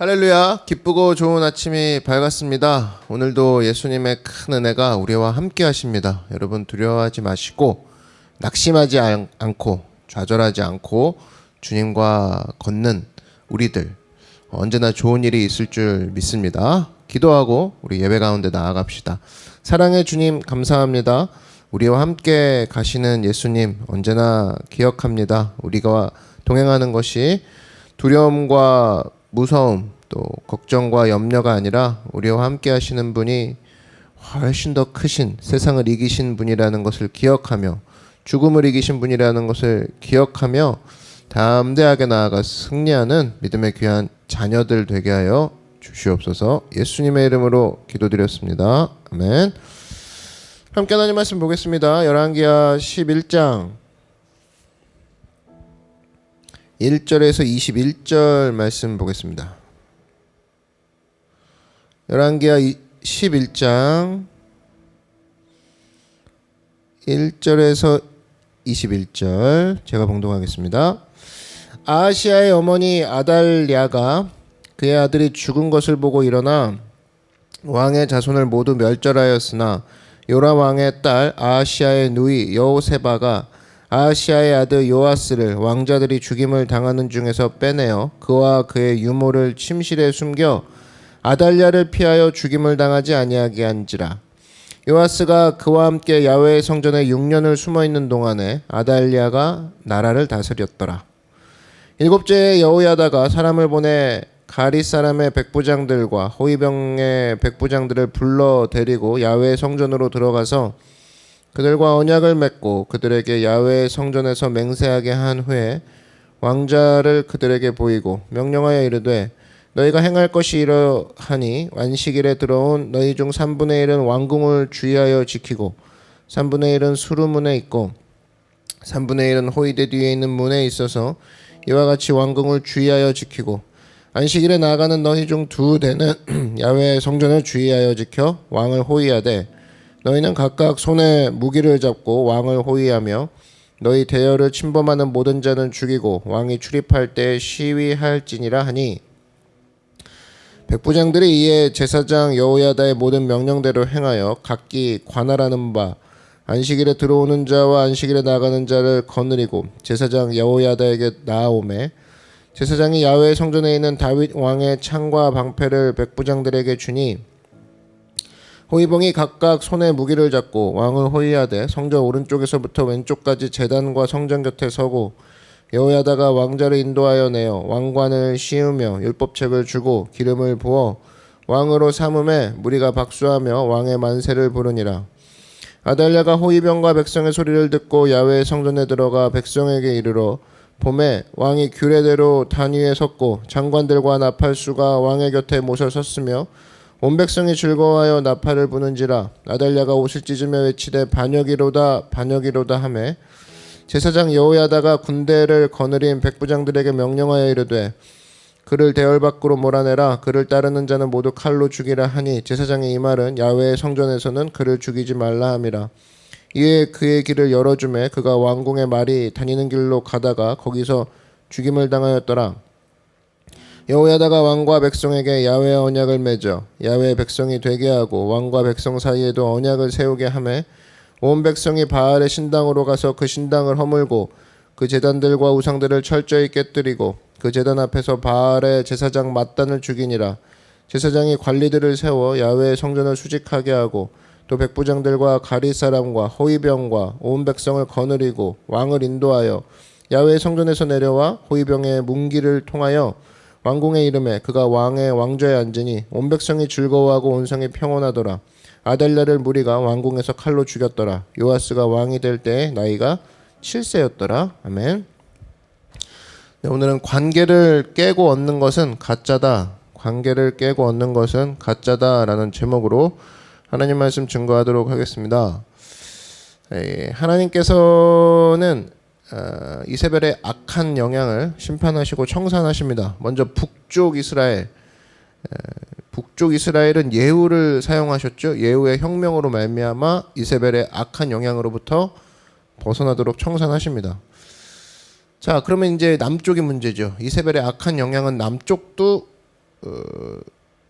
할렐루야, 기쁘고 좋은 아침이 밝았습니다. 오늘도 예수님의 큰 은혜가 우리와 함께 하십니다. 여러분 두려워하지 마시고 낙심하지 않고 좌절하지 않고 주님과 걷는 우리들 언제나 좋은 일이 있을 줄 믿습니다. 기도하고 우리 예배 가운데 나아갑시다. 사랑의 주님 감사합니다. 우리와 함께 가시는 예수님 언제나 기억합니다. 우리가 동행하는 것이 두려움과 무서움 또 걱정과 염려가 아니라 우리와 함께 하시는 분이 훨씬 더 크신 세상을 이기신 분이라는 것을 기억하며 죽음을 이기신 분이라는 것을 기억하며 담대하게 나아가 승리하는 믿음의 귀한 자녀들 되게 하여 주시옵소서. 예수님의 이름으로 기도드렸습니다. 아멘. 함께 하나님 말씀 보겠습니다. 열왕기하 11장 1절에서 21절 말씀 보겠습니다. 열왕기하 11장 1절에서 21절 제가 봉독하겠습니다. 아하시아의 어머니 아달랴가 그의 아들이 죽은 것을 보고 일어나 왕의 자손을 모두 멸절하였으나 요람 왕의 딸 아하시아의 누이 여호세바가 아하시아의 아들 요아스를 왕자들이 죽임을 당하는 중에서 빼내어 그와 그의 유모를 침실에 숨겨 아달랴를 피하여 죽임을 당하지 아니하게 한지라. 요아스가 그와 함께 야훼의 성전에 6년을 숨어있는 동안에 아달랴가 나라를 다스렸더라. 일곱째에 여호야다가 사람을 보내 가릿 사람의 백부장들과 호위병의 백부장들을 불러 데리고 야훼의 성전으로 들어가서 그들과 언약을 맺고 그들에게 야훼의 성전에서 맹세하게 한 후에 왕자를 그들에게 보이고 명령하여 이르되 너희가 행할 것이 이러하니 안식일에 들어온 너희 중 3분의 1은 왕궁을 주의하여 지키고 3분의 1은 수루문에 있고 3분의 1은 호위대 뒤에 있는 문에 있어서 이와 같이 왕궁을 주의하여 지키고 안식일에 나아가는 너희 중 2대는 야훼의 성전을 주의하여 지켜 왕을 호위하되 너희는 각각 손에 무기를 잡고 왕을 호위하며 너희 대열을 침범하는 모든 자는 죽이고 왕이 출입할 때 시위할지니라 하니 백부장들이 이에 제사장 여호야다의 모든 명령대로 행하여 각기 관할하는 바 안식일에 들어오는 자와 안식일에 나가는 자를 거느리고 제사장 여호야다에게 나아오매 제사장이 야훼의 성전에 있는 다윗 왕의 창과 방패를 백부장들에게 주니 호위병이 각각 손에 무기를 잡고 왕을 호위하되 성전 오른쪽에서부터 왼쪽까지 제단과 성전 곁에 서고 여호야다가 왕자를 인도하여 내어 왕관을 씌우며 율법책을 주고 기름을 부어 왕으로 삼음에 무리가 박수하며 왕의 만세를 부르니라. 아달랴가 호위병과 백성의 소리를 듣고 야훼의 성전에 들어가 백성에게 이르러 봄에 왕이 규례대로 단 위에 섰고 장관들과 나팔수가 왕의 곁에 모셔 섰으며 온 백성이 즐거워하여 나팔을 부는지라. 아달랴가 옷을 찢으며 외치되 반역이로다 반역이로다 하매 제사장 여호야다가 군대를 거느린 백부장들에게 명령하여 이르되 그를 대열 밖으로 몰아내라. 그를 따르는 자는 모두 칼로 죽이라 하니 제사장의 이 말은 야훼의 성전에서는 그를 죽이지 말라 함이라. 이에 그의 길을 열어주매 그가 왕궁의 말이 다니는 길로 가다가 거기서 죽임을 당하였더라. 여호야다가 왕과 백성에게 야훼의 언약을 맺어 야훼의 백성이 되게 하고 왕과 백성 사이에도 언약을 세우게 하매 온 백성이 바알의 신당으로 가서 그 신당을 허물고 그 제단들과 우상들을 철저히 깨뜨리고 그 제단 앞에서 바알의 제사장 맏단을 죽이니라. 제사장이 관리들을 세워 야훼의 성전을 수직하게 하고 또 백부장들과 가릿 사람과 호위병과 온 백성을 거느리고 왕을 인도하여 야훼의 성전에서 내려와 호위병의 문기를 통하여 왕궁에 이름에 그가 왕의 왕좌에 앉으니 온 백성이 즐거워하고 온 성이 평온하더라. 아달랴를 무리가 왕궁에서 칼로 죽였더라. 요아스가 왕이 될 때에 나이가 7세였더라. 아멘. 네, 오늘은 관계를 깨고 얻는 것은 가짜다. 관계를 깨고 얻는 것은 가짜다라는 제목으로 하나님 말씀 증거하도록 하겠습니다. 하나님께서는 이세벨의 악한 영향을 심판하시고 청산하십니다. 먼저 북쪽 이스라엘은 예후를 사용하셨죠. 예후의 혁명으로 말미암아 이세벨의 악한 영향으로부터 벗어나도록 청산하십니다. 자, 그러면 이제 남쪽이 문제죠. 이세벨의 악한 영향은 남쪽도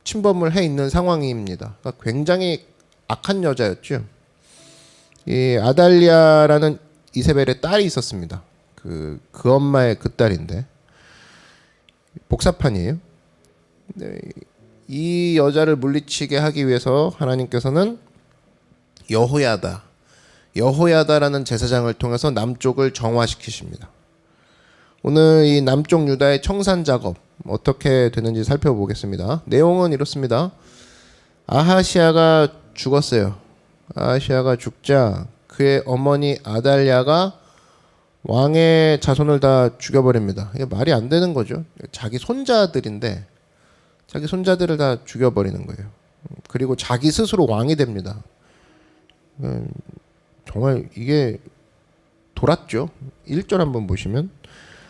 침범을 해 있는 상황입니다. 그러니까 굉장히 악한 여자였죠. 이 아달랴라는 이세벨의 딸이 있었습니다. 그 엄마의 그 딸인데 복사판이에요. 네, 이 여자를 물리치게 하기 위해서 하나님께서는 여호야다라는 제사장을 통해서 남쪽을 정화시키십니다. 오늘 이 남쪽 유다의 청산 작업 어떻게 되는지 살펴보겠습니다. 내용은 이렇습니다. 아하시아가 죽었어요. 아하시아가 죽자 그의 어머니 아달랴가 왕의 자손을 다 죽여버립니다. 이게 말이 안 되는 거죠. 자기 손자들인데 자기 손자들을 다 죽여버리는 거예요. 그리고 자기 스스로 왕이 됩니다. 정말 이게 돌았죠. 1절 한번 보시면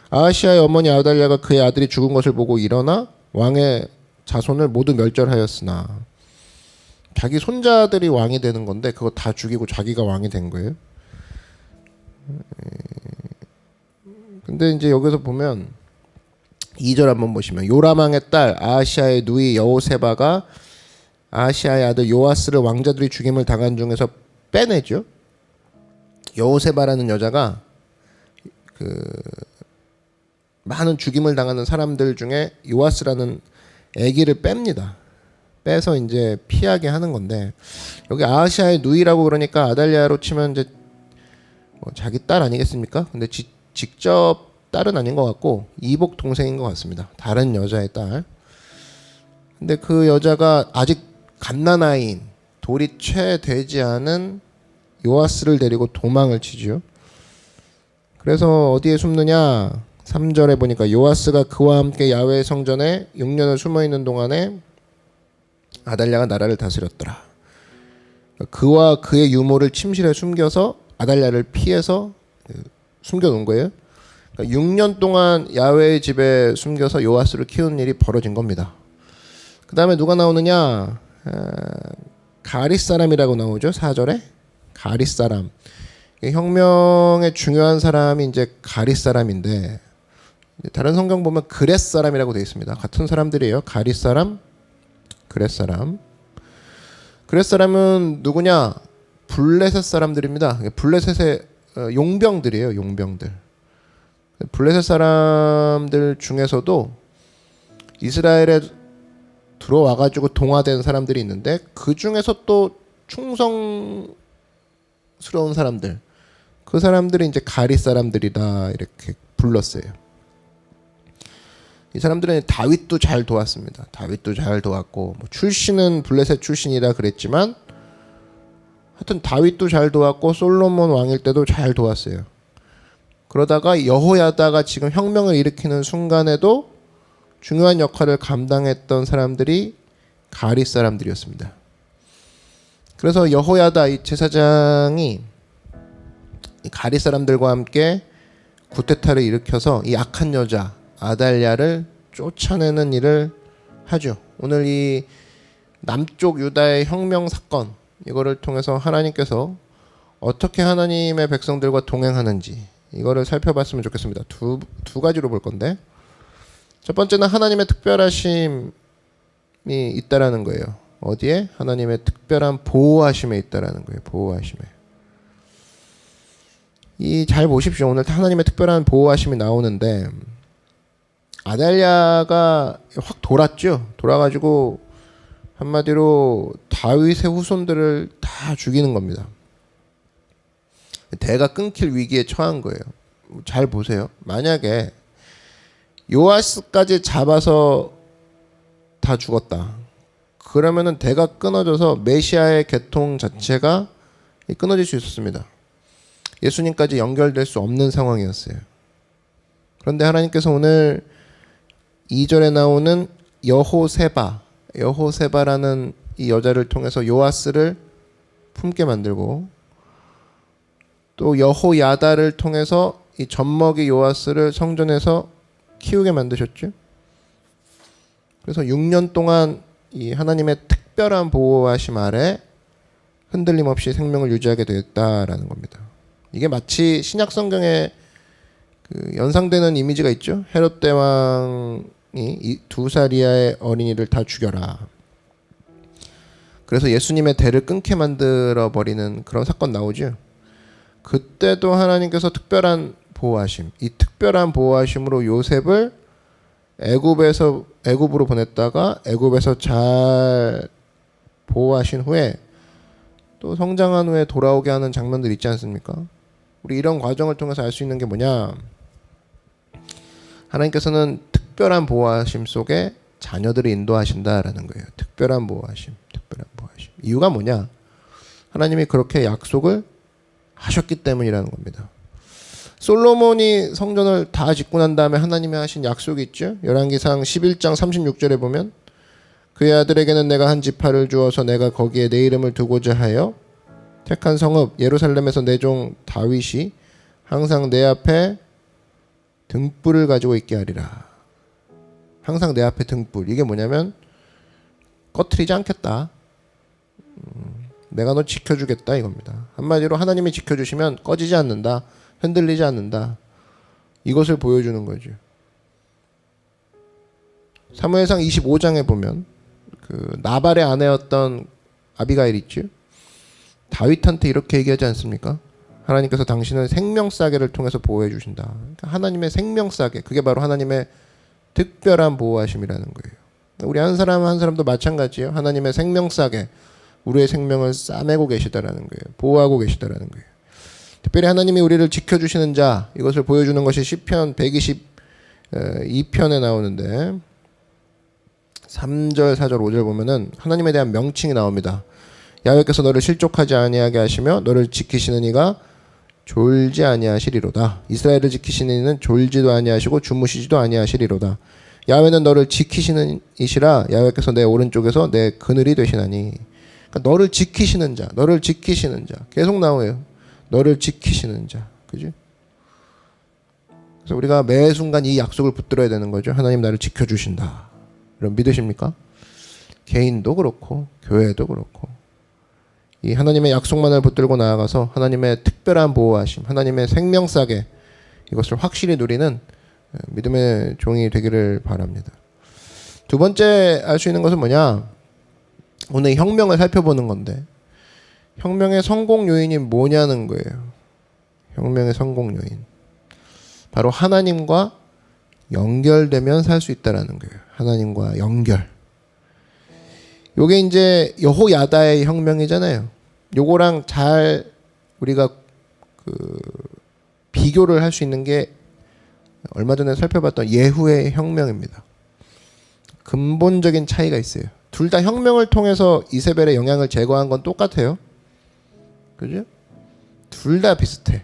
아하시아의 어머니 아달랴가 그의 아들이 죽은 것을 보고 일어나 왕의 자손을 모두 멸절하였으나 자기 손자들이 왕이 되는 건데 그거 다 죽이고 자기가 왕이 된 거예요. 근데 이제 여기서 보면 2절 한번 보시면 요람왕의 딸 아하시아의 누이 여호세바가 아하시아의 아들 요아스를 왕자들이 죽임을 당한 중에서 빼내죠. 여호세바라는 여자가 그 많은 죽임을 당하는 사람들 중에 요아스라는 아기를 뺍니다. 빼서 이제 피하게 하는 건데 여기 아하시아의 누이라고 그러니까 아달랴로 치면 이제 뭐 자기 딸 아니겠습니까? 근데 직접 딸은 아닌 것 같고 이복 동생인 것 같습니다. 다른 여자의 딸. 근데 그 여자가 아직 갓난아이인 돌이 채 되지 않은 요아스를 데리고 도망을 치죠. 그래서 어디에 숨느냐? 3절에 보니까 요아스가 그와 함께 야훼의 성전에 6년을 숨어 있는 동안에 아달랴가 나라를 다스렸더라. 그와 그의 유모를 침실에 숨겨서 아달랴를 피해서 숨겨놓은 거예요. 그러니까 6년 동안 야훼의 집에 숨겨서 요아스를 키우는 일이 벌어진 겁니다. 그 다음에 누가 나오느냐? 가릿 사람이라고 나오죠. 4절에 가릿 사람. 혁명의 중요한 사람이 이제 가릿 사람인데 다른 성경 보면 그렛 사람이라고 되어 있습니다. 같은 사람들이에요. 가릿 사람, 그렛 사람. 그렛 사람은 누구냐? 블레셋 사람들입니다. 블레셋의 용병들이에요. 용병들. 블레셋 사람들 중에서도 이스라엘에 들어와가지고 동화된 사람들이 있는데 그 중에서 또 충성스러운 사람들, 그 사람들이 이제 가릿 사람들이다 이렇게 불렀어요. 이 사람들은 다윗도 잘 도왔습니다. 다윗도 잘 도왔고 뭐 출신은 블레셋 출신이라 그랬지만 하여튼 다윗도 잘 도왔고 솔로몬 왕일 때도 잘 도왔어요. 그러다가 여호야다가 지금 혁명을 일으키는 순간에도 중요한 역할을 감당했던 사람들이 가릿 사람들이었습니다. 그래서 여호야다 이 제사장이 이 가릿 사람들과 함께 구테타를 일으켜서 이 악한 여자 아달랴를 쫓아내는 일을 하죠. 오늘 이 남쪽 유다의 혁명 사건 이거를 통해서 하나님께서 어떻게 하나님의 백성들과 동행하는지 이거를 살펴봤으면 좋겠습니다. 두 가지로 볼 건데 첫 번째는 하나님의 특별하심이 있다라는 거예요. 어디에? 하나님의 특별한 보호하심에 있다라는 거예요. 보호하심에. 이 잘 보십시오. 오늘 하나님의 특별한 보호하심이 나오는데 아달랴가 확 돌았죠. 돌아가지고 한마디로 다윗의 후손들을 다 죽이는 겁니다. 대가 끊길 위기에 처한 거예요. 잘 보세요. 만약에 요아스까지 잡아서 다 죽었다. 그러면은 대가 끊어져서 메시아의 계통 자체가 끊어질 수 있었습니다. 예수님까지 연결될 수 없는 상황이었어요. 그런데 하나님께서 오늘 2절에 나오는 여호세바라는 이 여자를 통해서 요아스를 품게 만들고 또 여호야다를 통해서 이 젖먹이 요아스를 성전에서 키우게 만드셨죠. 그래서 6년 동안 이 하나님의 특별한 보호하심 아래 흔들림 없이 생명을 유지하게 되었다라는 겁니다. 이게 마치 신약 성경에 그 연상되는 이미지가 있죠. 헤롯 대왕이 이 2살 이하의 어린이를 다 죽여라. 그래서 예수님의 대를 끊게 만들어 버리는 그런 사건 나오죠. 그때도 하나님께서 특별한 보호하심, 이 특별한 보호하심으로 요셉을 애굽으로 보냈다가 애굽에서 잘 보호하신 후에 또 성장한 후에 돌아오게 하는 장면들 있지 않습니까? 우리 이런 과정을 통해서 알 수 있는 게 뭐냐? 하나님께서는 특별한 보호하심 속에 자녀들을 인도하신다라는 거예요. 특별한 보호하심, 특별한 보호하심. 이유가 뭐냐? 하나님이 그렇게 약속을 하셨기 때문이라는 겁니다. 솔로몬이 성전을 다 짓고 난 다음에 하나님이 하신 약속이 있죠. 열왕기상 11장 36절에 보면 그의 아들에게는 내가 한 지파를 주어서 내가 거기에 내 이름을 두고자 하여 택한 성읍 예루살렘에서 내 종 다윗이 항상 내 앞에 등불을 가지고 있게 하리라. 항상 내 앞에 등불. 이게 뭐냐면 꺼트리지 않겠다. 내가 너 지켜주겠다 이겁니다. 한마디로 하나님이 지켜주시면 꺼지지 않는다. 흔들리지 않는다. 이것을 보여주는 거죠. 사무엘상 25장에 보면 그 나발의 아내였던 아비가일 있죠. 다윗한테 이렇게 얘기하지 않습니까? 하나님께서 당신은 생명싸개를 통해서 보호해 주신다. 그러니까 하나님의 생명싸개, 그게 바로 하나님의 특별한 보호하심이라는 거예요. 우리 한 사람 한 사람도 마찬가지예요. 하나님의 생명싸개, 우리의 생명을 싸매고 계시다라는 거예요. 보호하고 계시다라는 거예요. 특별히 하나님이 우리를 지켜주시는 자, 이것을 보여주는 것이 시편 122편에 나오는데 3절, 4절, 5절 보면은 하나님에 대한 명칭이 나옵니다. 야훼께서 너를 실족하지 아니하게 하시며 너를 지키시는 이가 졸지 아니하시리로다. 이스라엘을 지키시는 이는 졸지도 아니하시고 주무시지도 아니하시리로다. 야훼는 너를 지키시는 이시라. 야훼께서 내 오른쪽에서 내 그늘이 되시나니. 그러니까 너를 지키시는 자, 너를 지키시는 자. 계속 나와요. 너를 지키시는 자. 그죠? 그래서 우리가 매 순간 이 약속을 붙들어야 되는 거죠. 하나님 나를 지켜주신다. 여러분 믿으십니까? 개인도 그렇고 교회도 그렇고 이 하나님의 약속만을 붙들고 나아가서 하나님의 특별한 보호하심, 하나님의 생명싸개 이것을 확실히 누리는 믿음의 종이 되기를 바랍니다. 두 번째 알 수 있는 것은 뭐냐? 오늘 혁명을 살펴보는 건데 혁명의 성공 요인이 뭐냐는 거예요. 혁명의 성공 요인. 바로 하나님과 연결되면 살 수 있다라는 거예요. 하나님과 연결. 요게 이제 여호야다의 혁명이잖아요. 요거랑 잘 우리가 비교를 할 수 있는 게 얼마 전에 살펴봤던 예후의 혁명입니다. 근본적인 차이가 있어요. 둘 다 혁명을 통해서 이세벨의 영향을 제거한 건 똑같아요. 그죠? 둘 다 비슷해.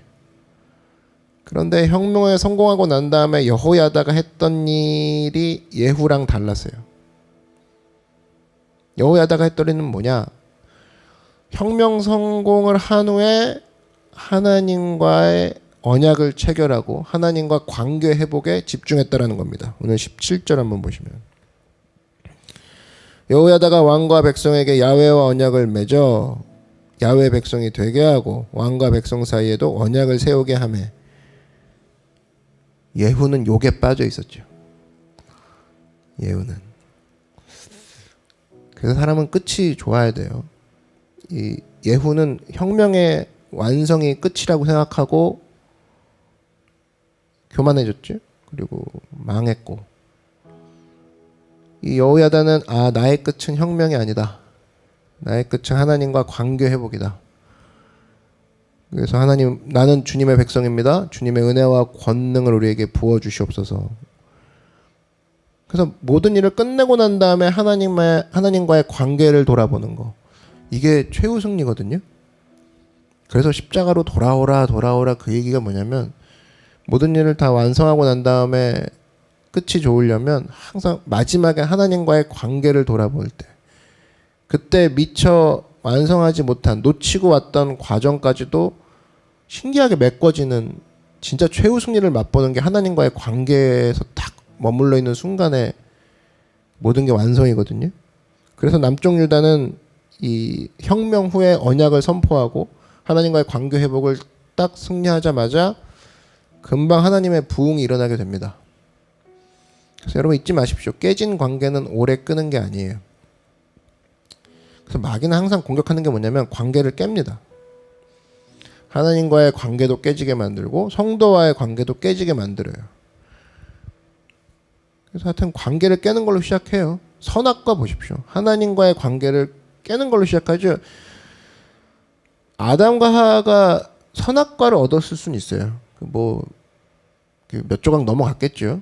그런데 혁명에 성공하고 난 다음에 여호야다가 했던 일이 예후랑 달랐어요. 여호야다가 했던 일은 뭐냐? 혁명 성공을 한 후에 하나님과의 언약을 체결하고 하나님과 관계 회복에 집중했다라는 겁니다. 오늘 17절 한번 보시면 여호야다가 왕과 백성에게 야훼와 언약을 맺어 야훼 백성이 되게 하고 왕과 백성 사이에도 언약을 세우게 하매 예후는 욕에 빠져 있었죠. 예후는. 그래서 사람은 끝이 좋아야 돼요. 이 예후는 혁명의 완성이 끝이라고 생각하고 교만해졌죠. 그리고 망했고 이 여호야다는 나의 끝은 혁명이 아니다. 나의 끝은 하나님과 관계 회복이다. 그래서 하나님 나는 주님의 백성입니다. 주님의 은혜와 권능을 우리에게 부어주시옵소서. 그래서 모든 일을 끝내고 난 다음에 하나님과의 관계를 돌아보는 거. 이게 최후 승리거든요. 그래서 십자가로 돌아오라 그 얘기가 뭐냐면 모든 일을 다 완성하고 난 다음에 끝이 좋으려면 항상 마지막에 하나님과의 관계를 돌아볼 때 그때 미처 완성하지 못한 놓치고 왔던 과정까지도 신기하게 메꿔지는 진짜 최후 승리를 맛보는 게 하나님과의 관계에서 딱 머물러 있는 순간에 모든 게 완성이거든요. 그래서 남쪽 유다는 이 혁명 후에 언약을 선포하고 하나님과의 관계 회복을 딱 승리하자마자 금방 하나님의 부흥이 일어나게 됩니다. 그래서 여러분 잊지 마십시오. 깨진 관계는 오래 끄는 게 아니에요. 그래서 마귀는 항상 공격하는 게 뭐냐면 관계를 깹니다. 하나님과의 관계도 깨지게 만들고 성도와의 관계도 깨지게 만들어요. 그래서 하여튼 관계를 깨는 걸로 시작해요. 선악과 보십시오. 하나님과의 관계를 깨는 걸로 시작하죠. 아담과 하와가 선악과를 얻었을 수는 있어요. 몇 조각 넘어갔겠죠.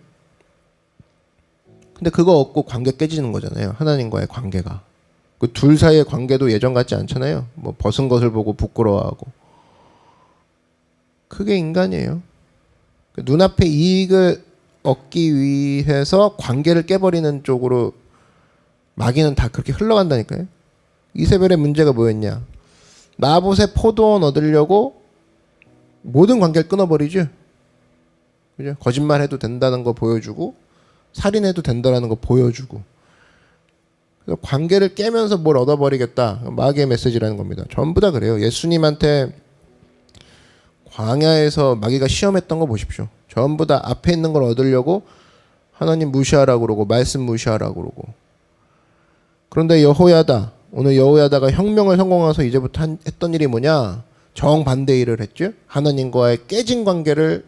근데 그거 얻고 관계 깨지는 거잖아요. 하나님과의 관계가. 그 둘 사이의 관계도 예전 같지 않잖아요. 뭐 벗은 것을 보고 부끄러워하고. 그게 인간이에요. 눈앞에 이익을 얻기 위해서 관계를 깨버리는 쪽으로 마귀는 다 그렇게 흘러간다니까요. 이세벨의 문제가 뭐였냐? 나봇의 포도원 얻으려고 모든 관계를 끊어버리죠. 그죠? 거짓말해도 된다는 거 보여주고 살인해도 된다는 거 보여주고. 그래서 관계를 깨면서 뭘 얻어버리겠다. 마귀의 메시지라는 겁니다. 전부 다 그래요. 예수님한테 광야에서 마귀가 시험했던 거 보십시오. 전부 다 앞에 있는 걸 얻으려고 하나님 무시하라고 그러고 말씀 무시하라고 그러고. 그런데 오늘 여호야다가 혁명을 성공해서 이제부터 했던 일이 뭐냐? 정반대 일을 했죠. 하나님과의 깨진 관계를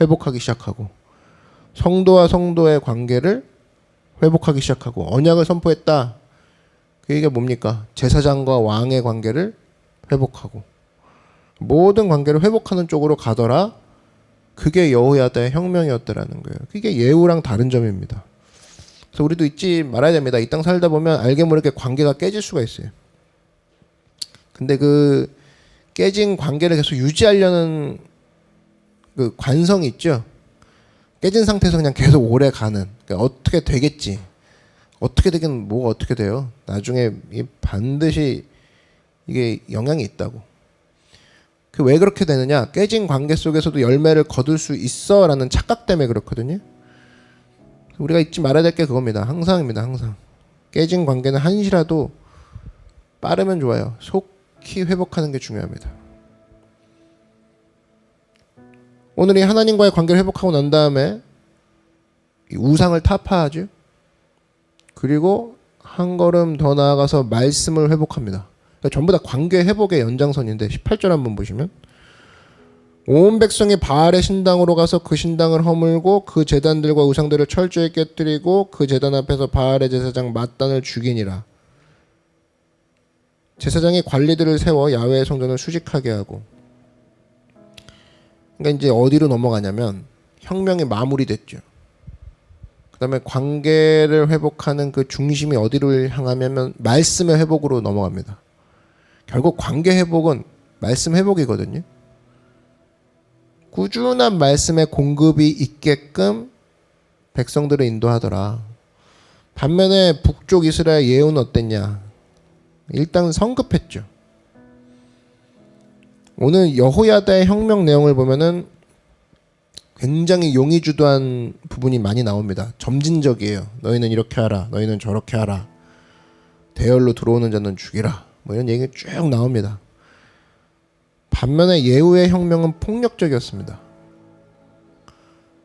회복하기 시작하고 성도와 성도의 관계를 회복하기 시작하고 언약을 선포했다. 그게 뭡니까? 제사장과 왕의 관계를 회복하고 모든 관계를 회복하는 쪽으로 가더라. 그게 여호야다의 혁명이었다라는 거예요. 그게 예후랑 다른 점입니다. 그래서 우리도 잊지 말아야 됩니다. 이 땅 살다 보면 알게 모르게 관계가 깨질 수가 있어요. 근데 그 깨진 관계를 계속 유지하려는 그 관성이 있죠. 깨진 상태에서 그냥 계속 오래 가는. 그러니까 어떻게 되겠지. 어떻게 되긴 뭐가 어떻게 돼요. 나중에 반드시 이게 영향이 있다고. 그 왜 그렇게 되느냐? 깨진 관계 속에서도 열매를 거둘 수 있어라는 착각 때문에 그렇거든요. 우리가 잊지 말아야 될 게 그겁니다. 항상입니다. 항상. 깨진 관계는 한시라도 빠르면 좋아요. 속히 회복하는 게 중요합니다. 오늘 이 하나님과의 관계를 회복하고 난 다음에 우상을 타파하죠. 그리고 한 걸음 더 나아가서 말씀을 회복합니다. 그러니까 전부 다 관계 회복의 연장선인데 18절 한번 보시면 온 백성이 바알의 신당으로 가서 그 신당을 허물고 그 제단들과 우상들을 철저히 깨뜨리고 그 제단 앞에서 바알의 제사장 맏단을 죽이니라. 제사장이 관리들을 세워 야훼의 성전을 수직하게 하고. 그러니까 이제 어디로 넘어가냐면 혁명이 마무리됐죠. 그 다음에 관계를 회복하는 그 중심이 어디를 향하면 말씀의 회복으로 넘어갑니다. 결국 관계 회복은 말씀 회복이거든요. 꾸준한 말씀의 공급이 있게끔 백성들을 인도하더라. 반면에 북쪽 이스라엘 예후는 어땠냐? 일단 성급했죠. 오늘 여호야다의 혁명 내용을 보면은 굉장히 용의주도한 부분이 많이 나옵니다. 점진적이에요. 너희는 이렇게 하라. 너희는 저렇게 하라. 대열로 들어오는 자는 죽이라. 뭐 이런 얘기가 쭉 나옵니다. 반면에 예후의 혁명은 폭력적이었습니다.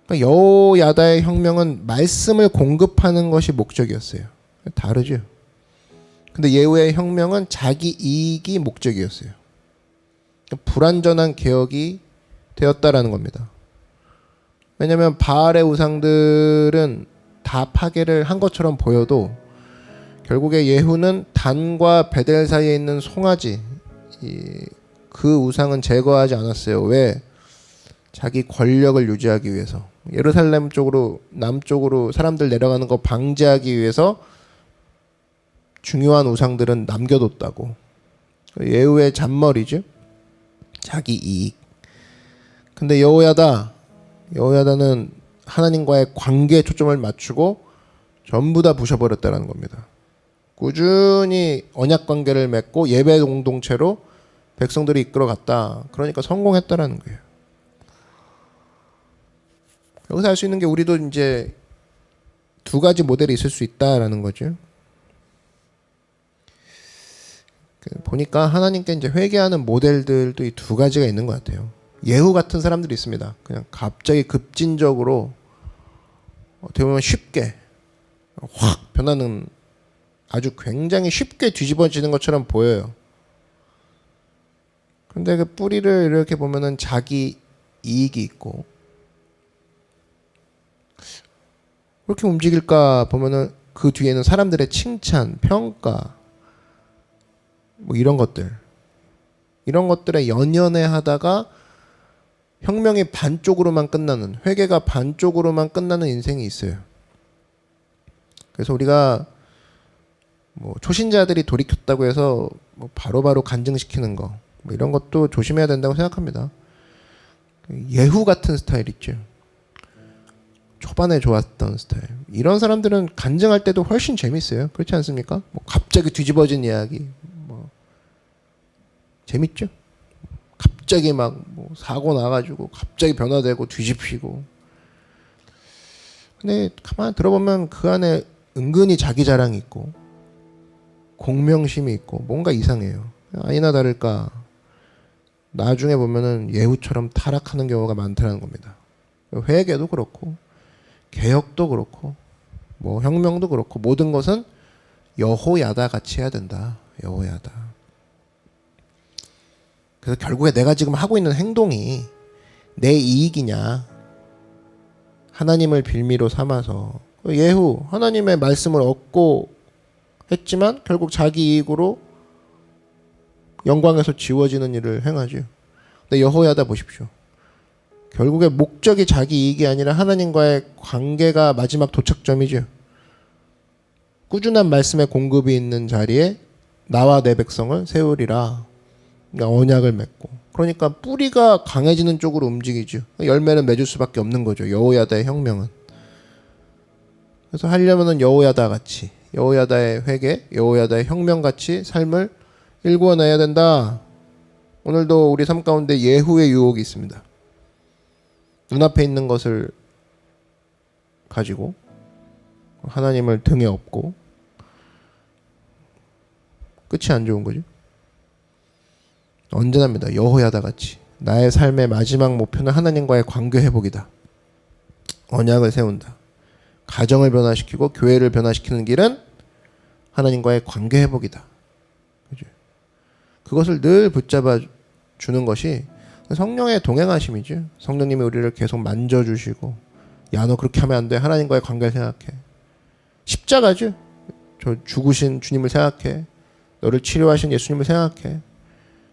그러니까 여호야다의 혁명은 말씀을 공급하는 것이 목적이었어요. 다르죠. 근데 예후의 혁명은 자기 이익이 목적이었어요. 불완전한 개혁이 되었다라는 겁니다. 왜냐하면 바알의 우상들은 다 파괴를 한 것처럼 보여도 결국에 예후는 단과 베델 사이에 있는 송아지 그 우상은 제거하지 않았어요. 왜? 자기 권력을 유지하기 위해서. 예루살렘 쪽으로 남쪽으로 사람들 내려가는 거 방지하기 위해서 중요한 우상들은 남겨뒀다고. 예후의 잔머리죠. 자기 이익. 근데 여호야다는 하나님과의 관계에 초점을 맞추고 전부 다 부셔버렸다는 겁니다. 꾸준히 언약 관계를 맺고 예배 공동체로 백성들이 이끌어갔다. 그러니까 성공했다라는 거예요. 여기서 알 수 있는 게 우리도 이제 두 가지 모델이 있을 수 있다라는 거죠. 보니까 하나님께 이제 회개하는 모델들도 이 두 가지가 있는 것 같아요. 예후 같은 사람들이 있습니다. 그냥 갑자기 급진적으로 어떻게 보면 쉽게 확 변하는, 아주 굉장히 쉽게 뒤집어지는 것처럼 보여요. 근데 그 뿌리를 이렇게 보면은 자기 이익이 있고, 그렇게 움직일까 보면은 그 뒤에는 사람들의 칭찬, 평가, 뭐 이런 것들에 연연해 하다가 혁명이 반쪽으로만 끝나는, 회개가 반쪽으로만 끝나는 인생이 있어요. 그래서 우리가 뭐 초신자들이 돌이켰다고 해서 뭐 바로바로 간증시키는 거, 뭐 이런 것도 조심해야 된다고 생각합니다. 예후 같은 스타일 있죠. 초반에 좋았던 스타일. 이런 사람들은 간증할 때도 훨씬 재밌어요. 그렇지 않습니까? 뭐 갑자기 뒤집어진 이야기, 뭐 재밌죠. 갑자기 막 뭐 사고 나가지고 갑자기 변화되고 뒤집히고. 근데 가만 들어보면 그 안에 은근히 자기 자랑이 있고 공명심이 있고 뭔가 이상해요. 아니나 다를까 나중에 보면은 예후처럼 타락하는 경우가 많다는 겁니다. 회개도 그렇고 개혁도 그렇고 뭐 혁명도 그렇고 모든 것은 여호야다 같이 해야 된다. 여호야다. 그래서 결국에 내가 지금 하고 있는 행동이 내 이익이냐, 하나님을 빌미로 삼아서, 예후 하나님의 말씀을 얻고 했지만 결국 자기 이익으로 영광에서 지워지는 일을 행하죠. 근데 여호야다 보십시오. 결국에 목적이 자기 이익이 아니라 하나님과의 관계가 마지막 도착점이죠. 꾸준한 말씀의 공급이 있는 자리에 나와 내 백성을 세우리라. 그러니까 언약을 맺고. 그러니까 뿌리가 강해지는 쪽으로 움직이죠. 열매는 맺을 수밖에 없는 거죠. 여호야다의 혁명은. 그래서 하려면은 여호야다 같이, 여호야다의 회개, 여호야다의 혁명 같이 삶을 일구어내야 된다. 오늘도 우리 삶 가운데 예후의 유혹이 있습니다. 눈앞에 있는 것을 가지고 하나님을 등에 업고, 끝이 안 좋은 거죠. 언제나입니다. 여호야다 같이 나의 삶의 마지막 목표는 하나님과의 관계 회복이다. 언약을 세운다. 가정을 변화시키고 교회를 변화시키는 길은 하나님과의 관계 회복이다. 그죠? 그것을 늘 붙잡아 주는 것이 성령의 동행하심이죠. 성령님이 우리를 계속 만져주시고, 야 너 그렇게 하면 안 돼. 하나님과의 관계를 생각해. 십자가죠. 저 죽으신 주님을 생각해. 너를 치료하신 예수님을 생각해.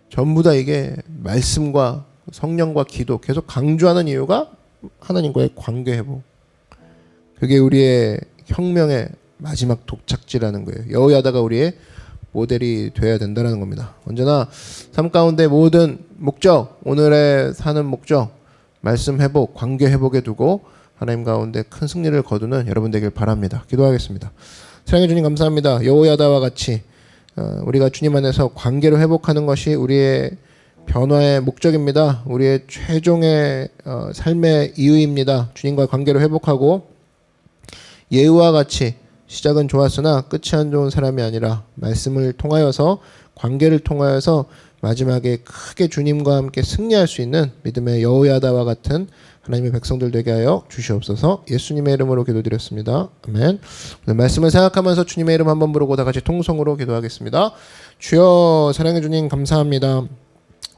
전부 다 이게 말씀과 성령과 기도 계속 강조하는 이유가 하나님과의 관계 회복. 그게 우리의 혁명의 마지막 도착지라는 거예요. 여호야다가 우리의 모델이 되어야 된다는 겁니다. 언제나 삶 가운데 모든 목적, 오늘의 사는 목적, 말씀 회복, 관계 회복에 두고 하나님 가운데 큰 승리를 거두는 여러분 되길 바랍니다. 기도하겠습니다. 사랑해 주님 감사합니다. 여호야다와 같이 우리가 주님 안에서 관계를 회복하는 것이 우리의 변화의 목적입니다. 우리의 최종의 삶의 이유입니다. 주님과의 관계를 회복하고 예후와 같이 시작은 좋았으나 끝이 안 좋은 사람이 아니라 말씀을 통하여서, 관계를 통하여서 마지막에 크게 주님과 함께 승리할 수 있는 믿음의 여호야다와 같은 하나님의 백성들 되게 하여 주시옵소서. 예수님의 이름으로 기도드렸습니다. 아멘. 오늘 말씀을 생각하면서 주님의 이름 한번 부르고 다 같이 통성으로 기도하겠습니다. 주여, 사랑해 주님 감사합니다.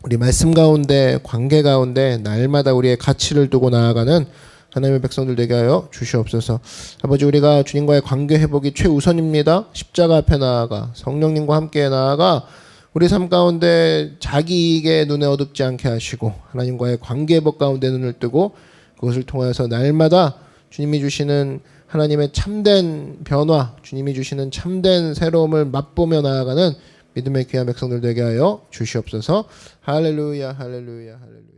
우리 말씀 가운데, 관계 가운데 날마다 우리의 가치를 두고 나아가는 하나님의 백성들 되게 하여 주시옵소서. 아버지, 우리가 주님과의 관계 회복이 최우선입니다. 십자가 앞에 나아가 성령님과 함께 나아가 우리 삶 가운데 자기 이익에 눈에 어둡지 않게 하시고 하나님과의 관계 회복 가운데 눈을 뜨고 그것을 통해서 날마다 주님이 주시는 하나님의 참된 변화, 주님이 주시는 참된 새로움을 맛보며 나아가는 믿음의 귀한 백성들 되게 하여 주시옵소서. 할렐루야, 할렐루야, 할렐루야.